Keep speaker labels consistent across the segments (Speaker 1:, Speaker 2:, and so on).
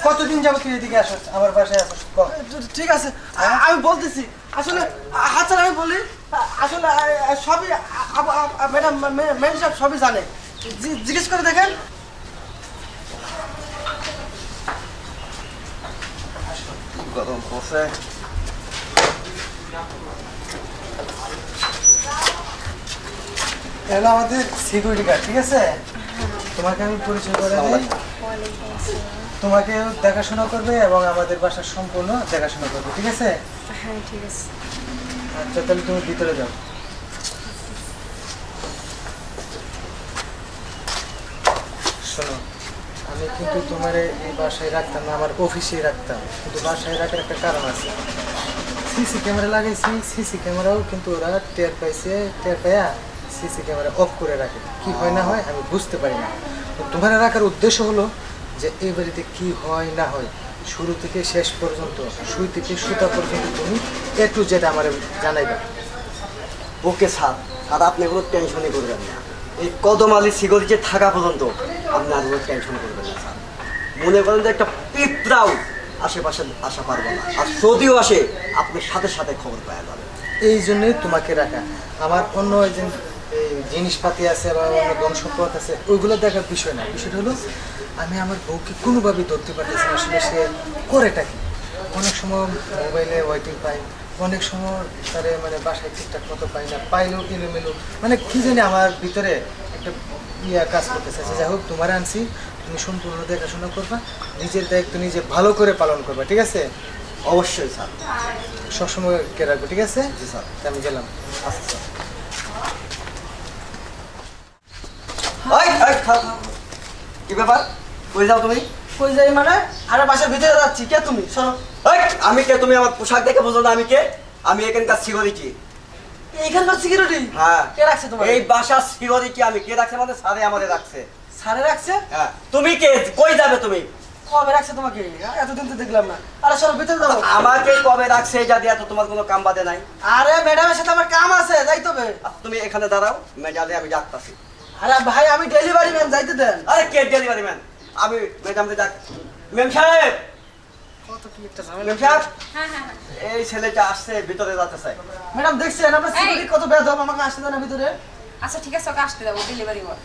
Speaker 1: কতদিন যাবো তুই এদিকে আসছ আমার বাসায় আসছ?
Speaker 2: ঠিক আছে আমি বলতেছি আসলে আচ্ছা আমি বলি আসলে সবই ম্যাডাম ম্যাম সাহেব সবই জানে জিজ্ঞেস করে দেখেন
Speaker 1: গরম পড়ছে। এগুলো আমাদের সিকিউরিটি গার্ড, ঠিক আছে? তোমাকে আমি পরিচয় করে দিই, তোমাকে দেখাশোনা করবে এবং আমাদের বাসার সম্পূর্ণ দেখাশোনা করবে, ঠিক আছে?
Speaker 3: হ্যাঁ ঠিক আছে।
Speaker 1: আচ্ছা তাহলে তুমি ভিতরে যাও। শোনো, আমি কিন্তু তোমার এই বাসায় রাখতাম না, আমার অফিসেই রাখতাম, কিন্তু বাসায় রাখার একটা কারণ আছে। সিসি ক্যামেরা লাগাইছি, সিসি ক্যামেরাও কিন্তু ওরা টের পাইয়া সিসি ক্যামেরা অফ করে রাখে। কি হয় না হয় আমি বুঝতে পারি না। তো তোমার রাখার উদ্দেশ্য হলো যে এই বাড়িতে কি হয় না হয় শুরু থেকে শেষ পর্যন্ত, সুই থেকে সুতা পর্যন্ত তুমি A to Z আমার জানাইবা।
Speaker 4: ওকে স্যার, আর আপনি কোনো টেনশনই করবেন না। এই কদম আলী সিকিউরিটি থাকা পর্যন্ত আপনি আর কোনো টেনশন করবেন না স্যার। মনে করেন যে একটা পিঁপড়াও আশেপাশে আসা পারবো না, আর যদিও আসে আপনার সাথে সাথে খবর পাওয়া যাবে।
Speaker 1: এই জন্যই তোমাকে রাখা। আমার অন্য যে জিনিসপাতি আছে বা অন্য ধন সম্পদ আছে ওইগুলো দেখার বিষয় না। বিষয়টা হলো আমি আমার বউকে কোনোভাবেই ধরতে পারতেছি না, আসলে সে করেটা কি। অনেক সময় মোবাইলে ওয়াইটিং পাই, অনেক সময় তারে মানে বাসায় ঠিকঠাক মতো পাই না, পাইলেও এলোমেলো, মানে কি জানি আমার ভিতরে একটা কাজ করতেছে। যাই হোক, তোমার আনছি, তুমি সম্পূর্ণ দেখাশোনা করবা, নিজের দায়িত্ব নিজে ভালো করে পালন করবা, ঠিক আছে?
Speaker 4: অবশ্যই স্যার,
Speaker 1: সবসময় কে রাখবো, ঠিক আছে?
Speaker 4: জি স্যার।
Speaker 1: আমি গেলাম।
Speaker 4: আচ্ছা স্যার। কি ব্যাপার, কই যাও তুমি?
Speaker 2: কই যাই মানে আরে বাসার ভিতরে যাচ্ছি। কে তুমি? শোনো
Speaker 4: আমি কে? তুমি আমার পোশাক দেখে বুঝো না আমি কে? আমি এখানকার সিকিউরিটি।
Speaker 2: এইখানকার সিকিউরিটি?
Speaker 4: হ্যাঁ।
Speaker 2: কে রাখছে তোমার?
Speaker 4: এই বাসার সিকিউরিটি আমি। কে রাখছে মানে স্যারে আমাদের রাখছে।
Speaker 2: স্যারে রাখছে?
Speaker 4: হ্যাঁ। তুমি কে? কই যাবে তুমি?
Speaker 2: কবে রাখছে তোমাকে? এতদিন তো দেখলাম না। আরে চলো ভিতরে যাবো।
Speaker 4: আমাকে কবে রাখছে যা দিয়া তো তোমার কোনো কাম বাদে নাই।
Speaker 2: আরে ম্যাডামের সাথে আমার কাম আছে, যাইতে হবে।
Speaker 4: আর তুমি এখানে দাঁড়াও, ম্যাডামে আমি ডাকতাছি।
Speaker 2: আরে ভাই আমি ডেলিভারি ম্যান, যাইতে দেন।
Speaker 4: আরে কে ডেলিভারি ম্যান? আমি ম্যাডামকে ডাক। ম্যাম সাহেব,
Speaker 2: কত কি একটা ঝামেলা।
Speaker 4: ম্যাম সাহেব,
Speaker 3: হ্যাঁ হ্যাঁ হ্যাঁ।
Speaker 4: এই ছেলেটা আসছে, ভিতরে যেতে চাই।
Speaker 2: ম্যাডাম দেখছেন আপনার সিকিউরিটি কত বেয়াদব, আমাকে আসতে দেন না ভিতরে।
Speaker 3: আচ্ছা ঠিক আছে, ওকে আসতে দেবো, ডেলিভারি বয়।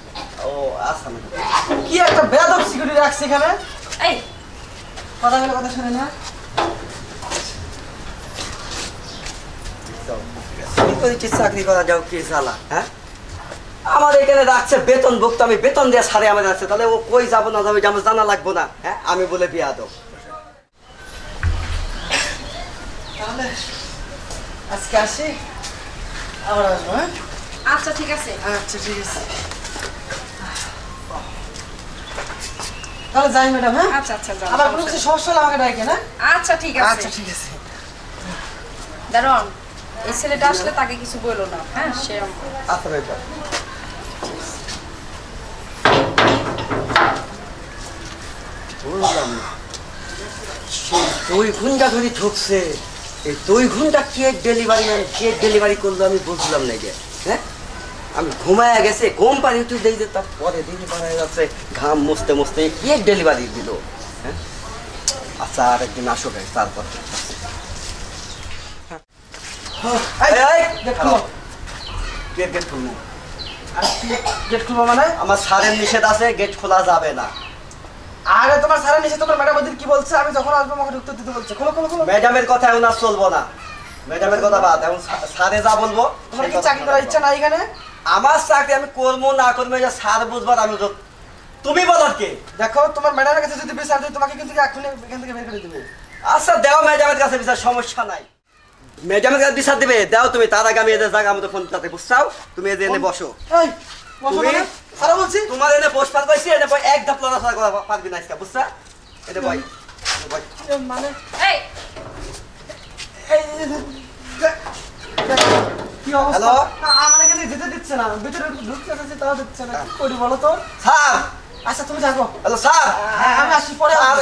Speaker 4: ও আচ্ছা ম্যাডাম।
Speaker 2: কি একটা বেয়াদব সিকিউরিটি রাখছে এখানে।
Speaker 3: এই
Speaker 2: কথা বলে কথা শুনে না।
Speaker 4: সিকিউরিটি চাকরি করা যাও কি জ্বালা, হ্যাঁ? আমার এখানে রাখছে বেতন ভুক্ত, আমি বেতন দিয়ে সারে আমাদের রাখছে, তাহলে ও কই যাবো না যাবে আমার জানা লাগবো না? হ্যাঁ, আমি বলে বিয়াদব।
Speaker 2: তাহলে আজকে আসি, আবার আসবো। হ্যাঁ
Speaker 3: আচ্ছা ঠিক আছে।
Speaker 2: আচ্ছা ঠিক আছে, তাহলে যাই ম্যাডাম। হ্যাঁ
Speaker 3: আচ্ছা আচ্ছা যাও,
Speaker 2: আবার কোনো কিছু সমস্যা হলে আমাকে ডাকেন। হ্যাঁ
Speaker 3: আচ্ছা ঠিক আছে।
Speaker 2: আচ্ছা ঠিক আছে।
Speaker 3: দারুন, এই ছেলেটা আসলে তাকে কিছু বললো না। হ্যাঁ সে
Speaker 4: আচ্ছা ম্যাডাম। বুঝলাম না, সেই 2 ঘন্টা ধরে ঠকছে। এই 2 ঘন্টা কে ডেলিভারি ম্যান, কে ডেলিভারি করলো আমি বুঝলাম না গে। হ্যাঁ, আমি ঘুমায়া গেছে, ঘুম পানি উঠে দিয়ে যে তারপরে ডেলিভারি যাচ্ছে, ঘাম মুছতে মুছতে কে ডেলিভারি দিল? হ্যাঁ, আচ্ছা আর একদিন আসো গাই, তারপর
Speaker 2: গেট খুলো।
Speaker 4: গেট খুলবো।
Speaker 2: আর কি গেট খুলবো মানে?
Speaker 4: আমার সারের নিষেধ আছে, গেট খোলা যাবে না।
Speaker 2: আরে তোমার স্যারের নিচে তোমার ম্যাডাম ওদের কি বলছে? আমি যখন আসবো আমাকে উত্তর দিতে বলছে। খোলো খোলো খোলো।
Speaker 4: ম্যাডামের কথা এখন আর চলবো না, ম্যাডামের কথা বাদ। এখন স্যারে যা বলবো
Speaker 2: তোমার
Speaker 4: সেই
Speaker 2: কি
Speaker 4: কথা
Speaker 2: চাকরি করার ইচ্ছা নাই এখানে?
Speaker 4: আমার চাকরি আমি করবো না করবো এটা স্যার বুঝবার, আমি তুমি বলার কে?
Speaker 2: দেখো তোমার ম্যাডামের কাছে যদি বিচার দিই তোমাকে কিন্তু এখনই এখান থেকে বের করে দিবে।
Speaker 4: আচ্ছা দেও ম্যাডামের কাছে বিচার, সমস্যা নাই। ম্যাডামের কাছে বিচার দিবে, দাও তুমি। তার আগে আমি এদের জায়গা আমাদের ফোন তাতে বুঝছাও, তুমি এদের এনে বসো।
Speaker 2: এই বসো
Speaker 4: তুমি
Speaker 2: মানে? স্যার বলছি
Speaker 4: তোমার এনে বস পার পাইছি, এনে বই এক ধাপ লড়া করা পারবি না আজকে, বুঝছা? এনে বই বই।
Speaker 2: মানে
Speaker 3: এই
Speaker 2: এই কি অবস্থা?
Speaker 4: হ্যালো?
Speaker 2: আমার এখানে যেতে দিচ্ছে না, ভিতরে ঢুকতে চাইছি তাও দিচ্ছে না। কি করি বলো তো?
Speaker 4: স্যার,
Speaker 2: আচ্ছা তুমি যাবো।
Speaker 4: Hello sir.
Speaker 2: হ্যাঁ আমি আসি পরে।
Speaker 4: স্যার,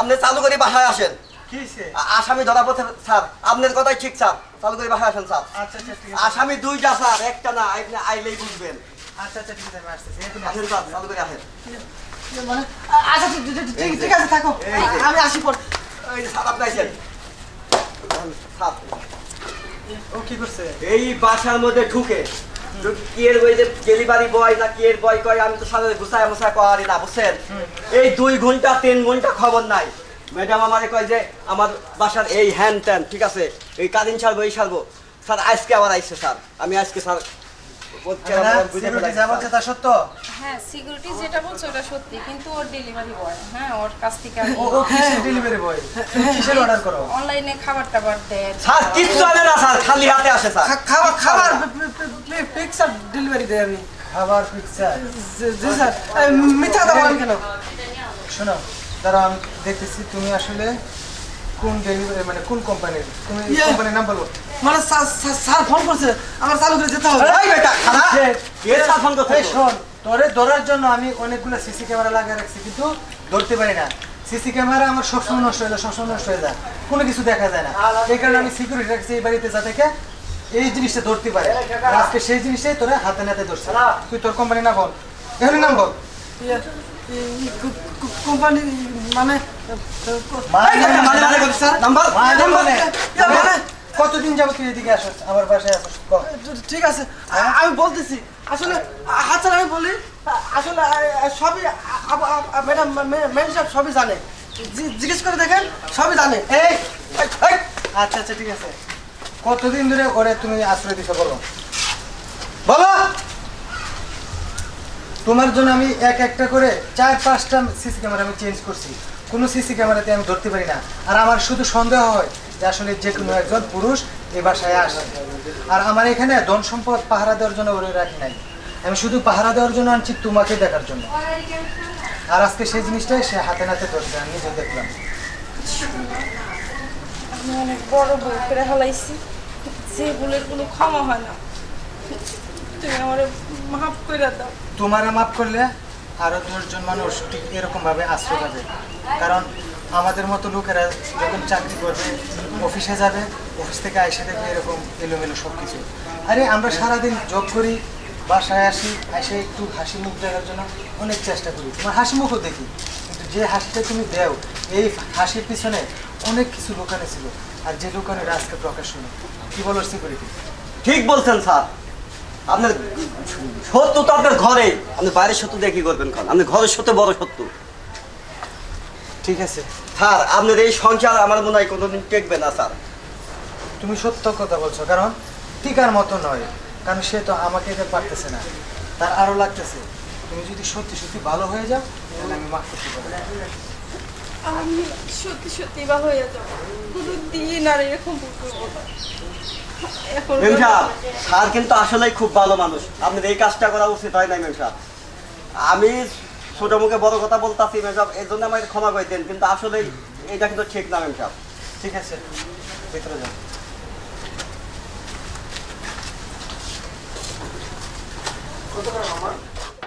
Speaker 4: আপনি চালু করে বাসায় আসেন।
Speaker 2: কি হইছে?
Speaker 4: আসামি ধরা পড়ছে স্যার, আপনার কথাই ঠিক স্যার, চালু করে বাসায় আসেন স্যার।
Speaker 2: আচ্ছা আচ্ছা ঠিক আছে।
Speaker 4: আসামি 2টা স্যার, একটা না, আপনি আইলেই বুঝবেন।
Speaker 1: আচ্ছা আচ্ছা ঠিক আছে আমি আসতেছি এখনই
Speaker 4: আসেন
Speaker 1: আসতেছি।
Speaker 4: স্যার চালু করে আসেন
Speaker 2: মানে আচ্ছা ঠিক আছে থাকো
Speaker 4: এই যে।
Speaker 2: আমি আসি পর
Speaker 4: এই যে স্যার আপনি আইছেন স্যার
Speaker 1: ও কি করছে
Speaker 4: এই বাসার মধ্যে ঢুকে কি এর ওই যে ডেলিভারি বয় না কি এর বয় কয় আমি তো সাথে গুছায় মুছায় করি না বুঝছেন এই 2 ঘন্টা 3 ঘন্টা খবর নাই ম্যাডাম আমারে কয় যে আমার বাসার এই হ্যান্ড ট্যান ঠিক আছে এই কাদিন ছাড়বো এই ছাড়বো স্যার আজকে আবার আইছে স্যার আমি আজকে স্যার
Speaker 1: সিকিউরিটি যা বলছে তা সত্য
Speaker 3: হ্যাঁ সিকিউরিটি যেটা বলছে ওটা সত্যি কিন্তু ওর ডেলিভারি বয় হ্যাঁ ওর কাছ থেকে
Speaker 1: ও ও কিসের ডেলিভারি বয় তুমি কিসের অর্ডার করো
Speaker 3: অনলাইনে খাবার টাবার দেয়
Speaker 4: স্যার কিচ্ছু জানে না স্যার খালি হাতে আসে স্যার
Speaker 2: খাবার পিকচার ডেলিভারি দেয় আমি
Speaker 1: খাবার পিৎজা
Speaker 2: জি স্যার মিথ্যা কথা বলেন কেন
Speaker 1: শোনো দাঁড়াও আমি দেখতেছি তুমি আসলে কোন ডেলিভারি মানে কোন কোম্পানির তুমি
Speaker 2: ইয়ে।
Speaker 1: কোম্পানির নাম বলো
Speaker 2: মানে স্যার ফোন করছে আমার চালু করে যেতে হবে
Speaker 4: এই বেটা খালা এর স্যার ফোন করতে
Speaker 1: এই শোন তোরে ধরার জন্য আমি অনেকগুলো সিসি ক্যামেরা লাগিয়ে রাখছি কিন্তু ধরতে পারি না সিসি ক্যামেরা আমার সবসময় নষ্ট হয়ে যায় সবসময় নষ্ট হয়ে যায় কোনো কিছু দেখা যায় না এই কারণে আমি সিকিউরিটি রাখছি এই বাড়িতে যা থেকে এই জিনিসটা ধরতে পারে আর আজকে সেই জিনিসটাই তোরা হাতে নাতে ধরছে তুই তোর কোম্পানির নাম বল এখানে নাম বল
Speaker 2: কোম্পানি মানে
Speaker 1: মানে
Speaker 2: স্যার
Speaker 4: নাম্বার
Speaker 2: মানে
Speaker 1: কতদিন যাবো তুই এদিকে আসছ আমার বাসায় আসছ কর
Speaker 2: ঠিক আছে আমি বলতেছি আসলে আচ্ছা আমি বলি আসলে সবই ম্যাডাম ম্যাম সাহেব সবই জানে জিজ্ঞেস করে দেখেন সবই জানে
Speaker 1: এই আচ্ছা আচ্ছা ঠিক আছে কতদিন ধরে ওরে তুমি আশ্রয় দিছো বলো বলো তোমার জন্য আমি একটা করে 4-5টা সিসি ক্যামেরা আমি চেঞ্জ করছি কোনো সিসি ক্যামেরাতে আমি ধরতে পারি না আর আমার শুধু সন্দেহ হয় যে আসলে যে কোনো একজন পুরুষ এই বাসায় আসে আর আমার এখানে ধন সম্পদ পাহারা দেওয়ার জন্য ওরে রাখি নাই আমি শুধু পাহারা দেওয়ার জন্য আনছি তোমাকে দেখার জন্য আর আজকে সেই জিনিসটাই সে হাতে নাতে ধরছে আমি নিজে দেখলাম
Speaker 3: আমি অনেক বড় ভুল করে হালাইছি যে ভুলের কোনো ক্ষমা হয় না তুমি আমার মাফ করে দাও
Speaker 1: তোমারে মাফ করলে আরো 10 জন মানুষ ঠিক এরকম ভাবে আশ্রয় পাবে কারণ আমাদের মতো লোকেরা যখন চাকরি করবে অফিসে যাবে অফিস থেকে আইসে দেখবে এরকম এলোমেলো সব কিছু আরে আমরা সারাদিন জব করি বাসায় আসি এসে একটু হাসি মুখ দেখার জন্য অনেক চেষ্টা করি তোমার হাসি মুখও দেখি কিন্তু যে হাসিটা তুমি দেও এই হাসির পিছনে অনেক কিছু লুকানো ছিল আর যে লুকানোর আজকে প্রকাশ হলো কি বলো সিকিউরিটি
Speaker 4: ঠিক বলছেন স্যার আপনার সত্য তো আপনার ঘরে আপনি বাইরের সত্য দিয়ে কি করবেন কারণ আপনি ঘরের সত্য বড় সত্য
Speaker 1: ঠিক আছে
Speaker 4: স্যার আপনার এই সংসার আমার মনে হয় কোনোদিন টেকবে না স্যার
Speaker 1: তুমি সত্য কথা বলছো কারণ টিকার মতো নয় কারণ সে তো আমাকে এটা পারতেছে না তার আরো লাগতেছে তুমি যদি সত্যি সত্যি ভালো হয়ে যাও তাহলে আমি মাফ করতে পারবো
Speaker 3: আমি সত্যি সত্যি বা হয়ে যাবো কোনো দিন আর এরকম ভুল করবো না এখন
Speaker 4: মেম সাহেব স্যার কিন্তু আসলেই খুব ভালো মানুষ আপনার এই কাজটা করা উচিত হয় না মেম সাহেব আমি ছোট মুখে বড় কথা বলতাছি মেম সাহেব এর জন্য আমাকে ক্ষমা করে দেন কিন্তু আসলে এটা কিন্তু ঠিক না মেম সাহেব
Speaker 1: ঠিক আছে ভিতরে যাও
Speaker 2: কত করে আমার